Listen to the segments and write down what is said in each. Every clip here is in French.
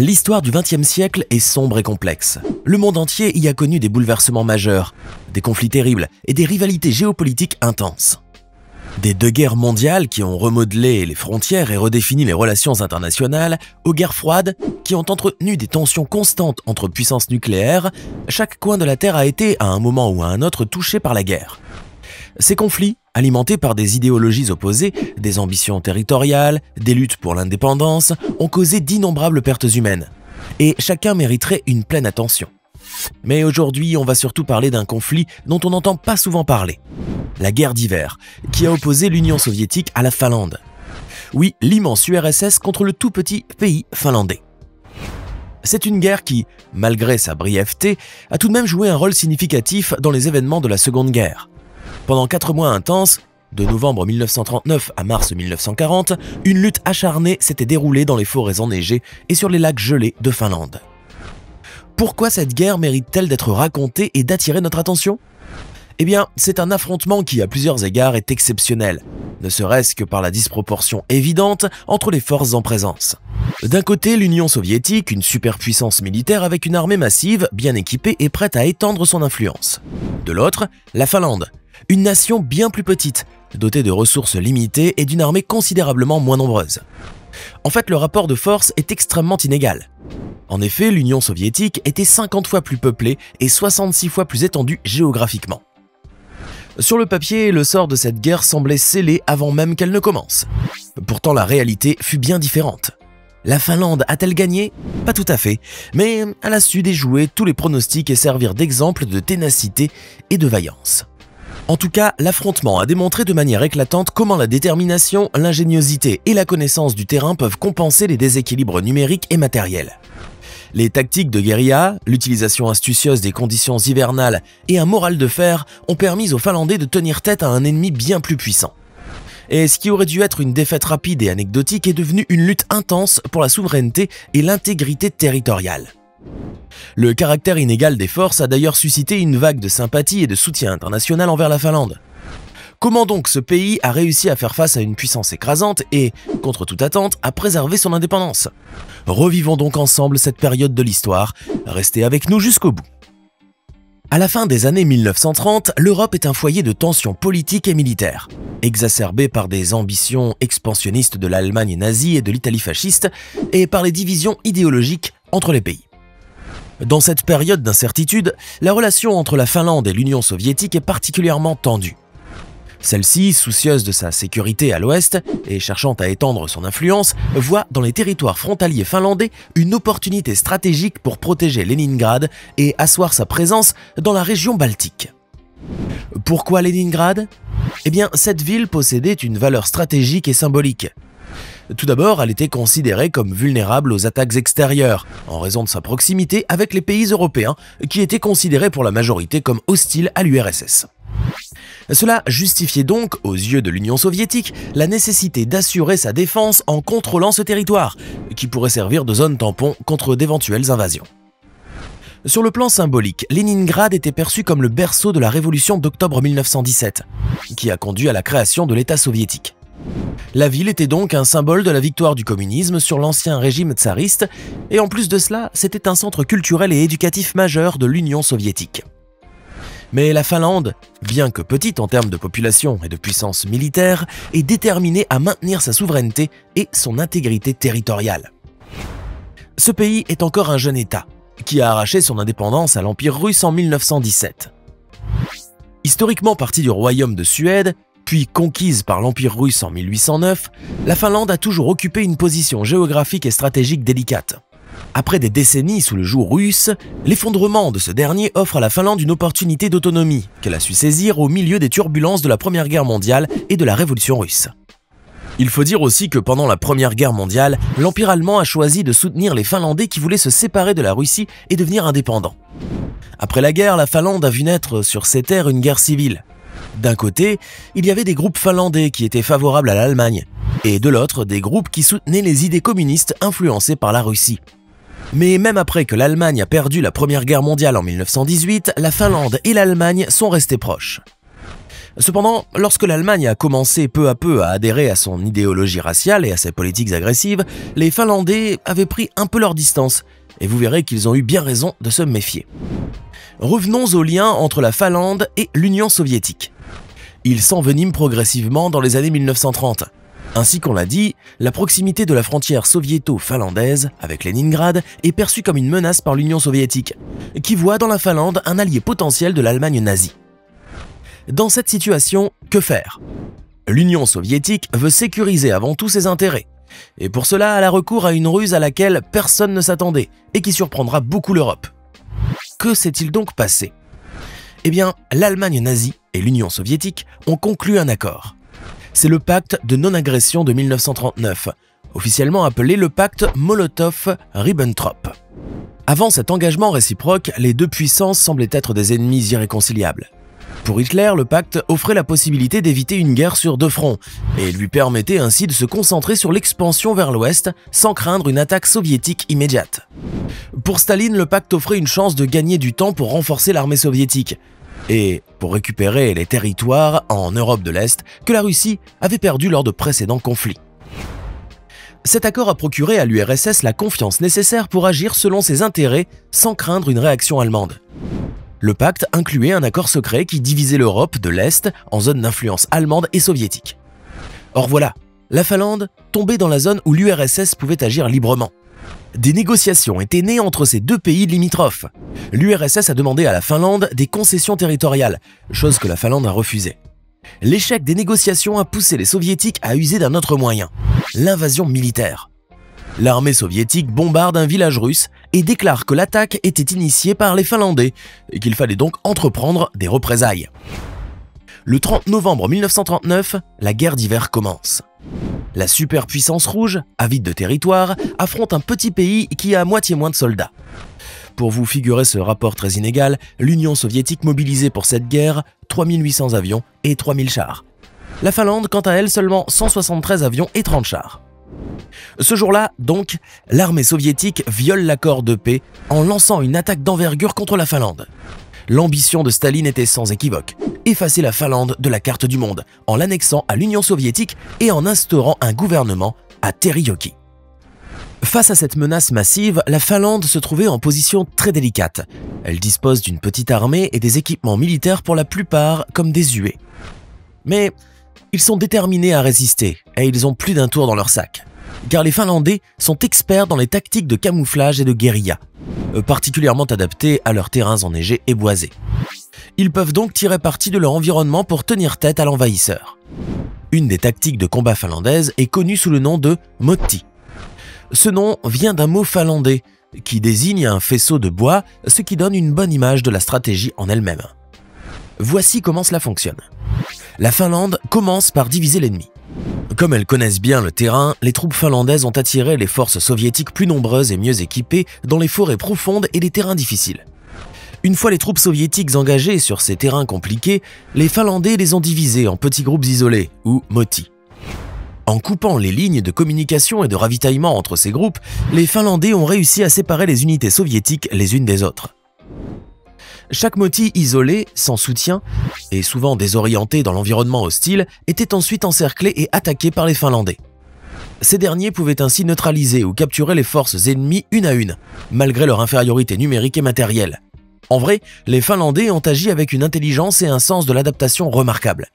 L'histoire du XXe siècle est sombre et complexe. Le monde entier y a connu des bouleversements majeurs, des conflits terribles et des rivalités géopolitiques intenses. Des deux guerres mondiales qui ont remodelé les frontières et redéfini les relations internationales, aux guerres froides qui ont entretenu des tensions constantes entre puissances nucléaires, chaque coin de la Terre a été, à un moment ou à un autre, touché par la guerre. Ces conflits, alimentés par des idéologies opposées, des ambitions territoriales, des luttes pour l'indépendance, ont causé d'innombrables pertes humaines. Et chacun mériterait une pleine attention. Mais aujourd'hui, on va surtout parler d'un conflit dont on n'entend pas souvent parler. La guerre d'hiver, qui a opposé l'Union soviétique à la Finlande. Oui, l'immense URSS contre le tout petit pays finlandais. C'est une guerre qui, malgré sa brièveté, a tout de même joué un rôle significatif dans les événements de la Seconde Guerre. Pendant 4 mois intenses, de novembre 1939 à mars 1940, une lutte acharnée s'était déroulée dans les forêts enneigées et sur les lacs gelés de Finlande. Pourquoi cette guerre mérite-t-elle d'être racontée et d'attirer notre attention ? Eh bien, c'est un affrontement qui, à plusieurs égards, est exceptionnel, ne serait-ce que par la disproportion évidente entre les forces en présence. D'un côté, l'Union soviétique, une superpuissance militaire avec une armée massive, bien équipée et prête à étendre son influence. De l'autre, la Finlande, une nation bien plus petite, dotée de ressources limitées et d'une armée considérablement moins nombreuse. En fait, le rapport de force est extrêmement inégal. En effet, l'Union soviétique était 50 fois plus peuplée et 66 fois plus étendue géographiquement. Sur le papier, le sort de cette guerre semblait scellé avant même qu'elle ne commence. Pourtant, la réalité fut bien différente. La Finlande a-t-elle gagné? Pas tout à fait, mais elle a su déjouer tous les pronostics et servir d'exemple de ténacité et de vaillance. En tout cas, l'affrontement a démontré de manière éclatante comment la détermination, l'ingéniosité et la connaissance du terrain peuvent compenser les déséquilibres numériques et matériels. Les tactiques de guérilla, l'utilisation astucieuse des conditions hivernales et un moral de fer ont permis aux Finlandais de tenir tête à un ennemi bien plus puissant. Et ce qui aurait dû être une défaite rapide et anecdotique est devenu une lutte intense pour la souveraineté et l'intégrité territoriale. Le caractère inégal des forces a d'ailleurs suscité une vague de sympathie et de soutien international envers la Finlande. Comment donc ce pays a réussi à faire face à une puissance écrasante et, contre toute attente, à préserver son indépendance? Revivons donc ensemble cette période de l'histoire, restez avec nous jusqu'au bout. À la fin des années 1930, l'Europe est un foyer de tensions politiques et militaires, exacerbées par des ambitions expansionnistes de l'Allemagne nazie et de l'Italie fasciste, et par les divisions idéologiques entre les pays. Dans cette période d'incertitude, la relation entre la Finlande et l'Union soviétique est particulièrement tendue. Celle-ci, soucieuse de sa sécurité à l'ouest et cherchant à étendre son influence, voit dans les territoires frontaliers finlandais une opportunité stratégique pour protéger Leningrad et asseoir sa présence dans la région baltique. Pourquoi Leningrad? Eh bien, cette ville possédait une valeur stratégique et symbolique. Tout d'abord, elle était considérée comme vulnérable aux attaques extérieures, en raison de sa proximité avec les pays européens, qui étaient considérés pour la majorité comme hostiles à l'URSS. Cela justifiait donc, aux yeux de l'Union soviétique, la nécessité d'assurer sa défense en contrôlant ce territoire, qui pourrait servir de zone tampon contre d'éventuelles invasions. Sur le plan symbolique, Leningrad était perçu comme le berceau de la révolution d'octobre 1917, qui a conduit à la création de l'État soviétique. La ville était donc un symbole de la victoire du communisme sur l'ancien régime tsariste, et en plus de cela, c'était un centre culturel et éducatif majeur de l'Union soviétique. Mais la Finlande, bien que petite en termes de population et de puissance militaire, est déterminée à maintenir sa souveraineté et son intégrité territoriale. Ce pays est encore un jeune État, qui a arraché son indépendance à l'Empire russe en 1917. Historiquement partie du royaume de Suède, puis conquise par l'Empire russe en 1809, la Finlande a toujours occupé une position géographique et stratégique délicate. Après des décennies sous le joug russe, l'effondrement de ce dernier offre à la Finlande une opportunité d'autonomie qu'elle a su saisir au milieu des turbulences de la Première Guerre mondiale et de la Révolution russe. Il faut dire aussi que pendant la Première Guerre mondiale, l'Empire allemand a choisi de soutenir les Finlandais qui voulaient se séparer de la Russie et devenir indépendants. Après la guerre, la Finlande a vu naître sur ses terres une guerre civile. D'un côté, il y avait des groupes finlandais qui étaient favorables à l'Allemagne, et de l'autre, des groupes qui soutenaient les idées communistes influencées par la Russie. Mais même après que l'Allemagne a perdu la Première Guerre mondiale en 1918, la Finlande et l'Allemagne sont restées proches. Cependant, lorsque l'Allemagne a commencé peu à peu à adhérer à son idéologie raciale et à ses politiques agressives, les Finlandais avaient pris un peu leur distance, et vous verrez qu'ils ont eu bien raison de se méfier. Revenons au lien entre la Finlande et l'Union soviétique. Il s'envenime progressivement dans les années 1930. Ainsi qu'on l'a dit, la proximité de la frontière soviéto-finlandaise avec Leningrad est perçue comme une menace par l'Union soviétique, qui voit dans la Finlande un allié potentiel de l'Allemagne nazie. Dans cette situation, que faire? L'Union soviétique veut sécuriser avant tout ses intérêts, et pour cela elle a recours à une ruse à laquelle personne ne s'attendait et qui surprendra beaucoup l'Europe. Que s'est-il donc passé? Eh bien, l'Allemagne nazie et l'Union soviétique ont conclu un accord. C'est le pacte de non-agression de 1939, officiellement appelé le pacte Molotov-Ribbentrop. Avant cet engagement réciproque, les deux puissances semblaient être des ennemis irréconciliables. Pour Hitler, le pacte offrait la possibilité d'éviter une guerre sur deux fronts et lui permettait ainsi de se concentrer sur l'expansion vers l'ouest sans craindre une attaque soviétique immédiate. Pour Staline, le pacte offrait une chance de gagner du temps pour renforcer l'armée soviétique et pour récupérer les territoires en Europe de l'Est que la Russie avait perdus lors de précédents conflits. Cet accord a procuré à l'URSS la confiance nécessaire pour agir selon ses intérêts sans craindre une réaction allemande. Le pacte incluait un accord secret qui divisait l'Europe de l'Est en zones d'influence allemande et soviétique. Or voilà, la Finlande tombait dans la zone où l'URSS pouvait agir librement. Des négociations étaient nées entre ces deux pays limitrophes. L'URSS a demandé à la Finlande des concessions territoriales, chose que la Finlande a refusée. L'échec des négociations a poussé les soviétiques à user d'un autre moyen, l'invasion militaire. L'armée soviétique bombarde un village russe et déclare que l'attaque était initiée par les Finlandais et qu'il fallait donc entreprendre des représailles. Le 30 novembre 1939, la guerre d'hiver commence. La superpuissance rouge, avide de territoire, affronte un petit pays qui a moitié moins de soldats. Pour vous figurer ce rapport très inégal, l'Union soviétique mobilisait pour cette guerre 3800 avions et 3000 chars. La Finlande, quant à elle, seulement 173 avions et 30 chars. Ce jour-là, donc, l'armée soviétique viole l'accord de paix en lançant une attaque d'envergure contre la Finlande. L'ambition de Staline était sans équivoque, effacer la Finlande de la carte du monde en l'annexant à l'Union soviétique et en instaurant un gouvernement à Terijoki. Face à cette menace massive, la Finlande se trouvait en position très délicate. Elle dispose d'une petite armée et des équipements militaires pour la plupart comme désuets. Mais ils sont déterminés à résister et ils ont plus d'un tour dans leur sac. Car les Finlandais sont experts dans les tactiques de camouflage et de guérilla, particulièrement adaptés à leurs terrains enneigés et boisés. Ils peuvent donc tirer parti de leur environnement pour tenir tête à l'envahisseur. Une des tactiques de combat finlandaises est connue sous le nom de motti. Ce nom vient d'un mot finlandais qui désigne un faisceau de bois, ce qui donne une bonne image de la stratégie en elle-même. Voici comment cela fonctionne. La Finlande commence par diviser l'ennemi. Comme elles connaissent bien le terrain, les troupes finlandaises ont attiré les forces soviétiques plus nombreuses et mieux équipées dans les forêts profondes et les terrains difficiles. Une fois les troupes soviétiques engagées sur ces terrains compliqués, les Finlandais les ont divisés en petits groupes isolés, ou motti. En coupant les lignes de communication et de ravitaillement entre ces groupes, les Finlandais ont réussi à séparer les unités soviétiques les unes des autres. Chaque motti isolé, sans soutien, et souvent désorienté dans l'environnement hostile, était ensuite encerclé et attaqué par les Finlandais. Ces derniers pouvaient ainsi neutraliser ou capturer les forces ennemies une à une, malgré leur infériorité numérique et matérielle. En vrai, les Finlandais ont agi avec une intelligence et un sens de l'adaptation remarquables.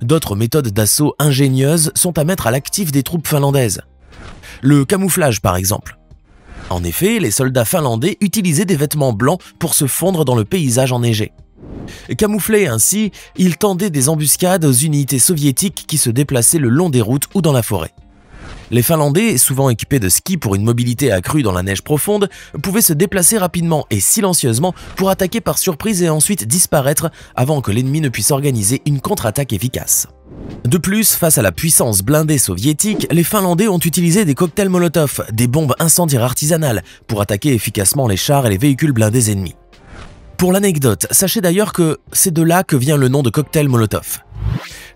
D'autres méthodes d'assaut ingénieuses sont à mettre à l'actif des troupes finlandaises. Le camouflage par exemple. En effet, les soldats finlandais utilisaient des vêtements blancs pour se fondre dans le paysage enneigé. Camouflés ainsi, ils tendaient des embuscades aux unités soviétiques qui se déplaçaient le long des routes ou dans la forêt. Les Finlandais, souvent équipés de skis pour une mobilité accrue dans la neige profonde, pouvaient se déplacer rapidement et silencieusement pour attaquer par surprise et ensuite disparaître avant que l'ennemi ne puisse organiser une contre-attaque efficace. De plus, face à la puissance blindée soviétique, les Finlandais ont utilisé des cocktails Molotov, des bombes incendiaires artisanales, pour attaquer efficacement les chars et les véhicules blindés ennemis. Pour l'anecdote, sachez d'ailleurs que c'est de là que vient le nom de cocktail Molotov.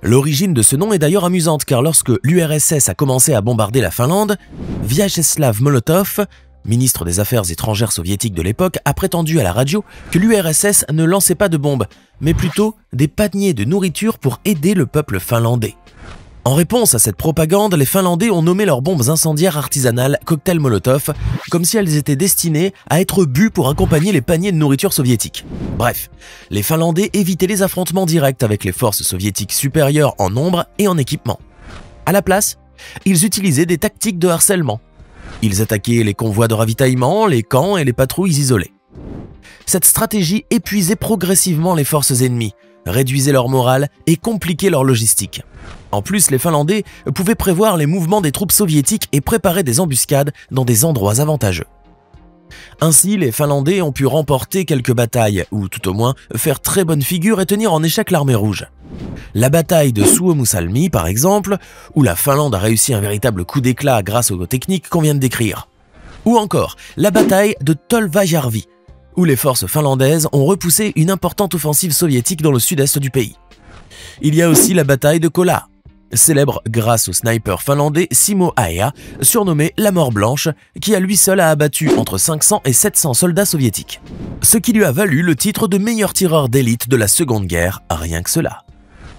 L'origine de ce nom est d'ailleurs amusante car lorsque l'URSS a commencé à bombarder la Finlande, Vyacheslav Molotov, ministre des Affaires étrangères soviétique de l'époque, a prétendu à la radio que l'URSS ne lançait pas de bombes, mais plutôt des paniers de nourriture pour aider le peuple finlandais. En réponse à cette propagande, les Finlandais ont nommé leurs bombes incendiaires artisanales cocktail Molotov, comme si elles étaient destinées à être bues pour accompagner les paniers de nourriture soviétiques. Bref, les Finlandais évitaient les affrontements directs avec les forces soviétiques supérieures en nombre et en équipement. À la place, ils utilisaient des tactiques de harcèlement. Ils attaquaient les convois de ravitaillement, les camps et les patrouilles isolées. Cette stratégie épuisait progressivement les forces ennemies, réduisait leur morale et compliquait leur logistique. En plus, les Finlandais pouvaient prévoir les mouvements des troupes soviétiques et préparer des embuscades dans des endroits avantageux. Ainsi, les Finlandais ont pu remporter quelques batailles, ou tout au moins faire très bonne figure et tenir en échec l'armée rouge. La bataille de Suomussalmi, par exemple, où la Finlande a réussi un véritable coup d'éclat grâce aux techniques qu'on vient de décrire. Ou encore la bataille de Tolvajärvi, où les forces finlandaises ont repoussé une importante offensive soviétique dans le sud-est du pays. Il y a aussi la bataille de Kola, célèbre grâce au sniper finlandais Simo Aea, surnommé la Mort Blanche, qui à lui seul a abattu entre 500 et 700 soldats soviétiques. Ce qui lui a valu le titre de meilleur tireur d'élite de la Seconde Guerre, rien que cela.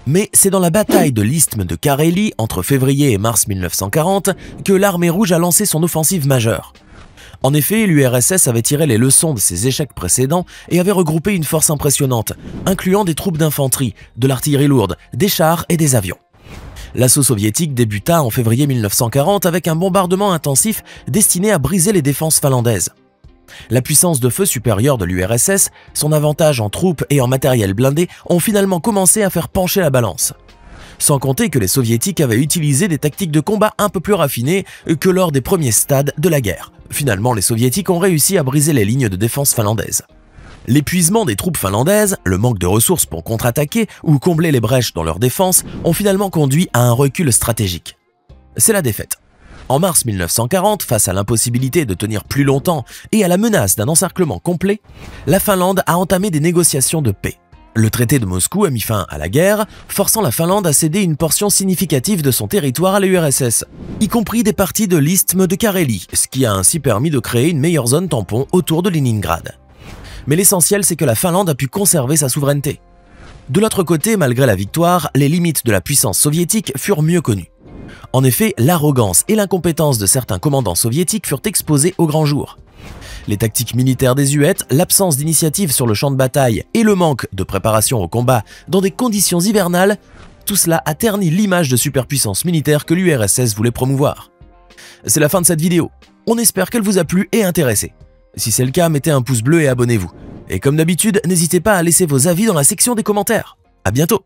Mais c'est dans la bataille de l'isthme de Carélie, entre février et mars 1940, que l'armée rouge a lancé son offensive majeure. En effet, l'URSS avait tiré les leçons de ses échecs précédents et avait regroupé une force impressionnante, incluant des troupes d'infanterie, de l'artillerie lourde, des chars et des avions. L'assaut soviétique débuta en février 1940 avec un bombardement intensif destiné à briser les défenses finlandaises. La puissance de feu supérieure de l'URSS, son avantage en troupes et en matériel blindé ont finalement commencé à faire pencher la balance. Sans compter que les soviétiques avaient utilisé des tactiques de combat un peu plus raffinées que lors des premiers stades de la guerre. Finalement, les soviétiques ont réussi à briser les lignes de défense finlandaises. L'épuisement des troupes finlandaises, le manque de ressources pour contre-attaquer ou combler les brèches dans leur défense ont finalement conduit à un recul stratégique. C'est la défaite. En mars 1940, face à l'impossibilité de tenir plus longtemps et à la menace d'un encerclement complet, la Finlande a entamé des négociations de paix. Le traité de Moscou a mis fin à la guerre, forçant la Finlande à céder une portion significative de son territoire à l'URSS, y compris des parties de l'isthme de Carélie, ce qui a ainsi permis de créer une meilleure zone tampon autour de Leningrad. Mais l'essentiel, c'est que la Finlande a pu conserver sa souveraineté. De l'autre côté, malgré la victoire, les limites de la puissance soviétique furent mieux connues. En effet, l'arrogance et l'incompétence de certains commandants soviétiques furent exposées au grand jour. Les tactiques militaires désuètes, l'absence d'initiative sur le champ de bataille et le manque de préparation au combat dans des conditions hivernales, tout cela a terni l'image de superpuissance militaire que l'URSS voulait promouvoir. C'est la fin de cette vidéo. On espère qu'elle vous a plu et intéressé. Si c'est le cas, mettez un pouce bleu et abonnez-vous. Et comme d'habitude, n'hésitez pas à laisser vos avis dans la section des commentaires. À bientôt!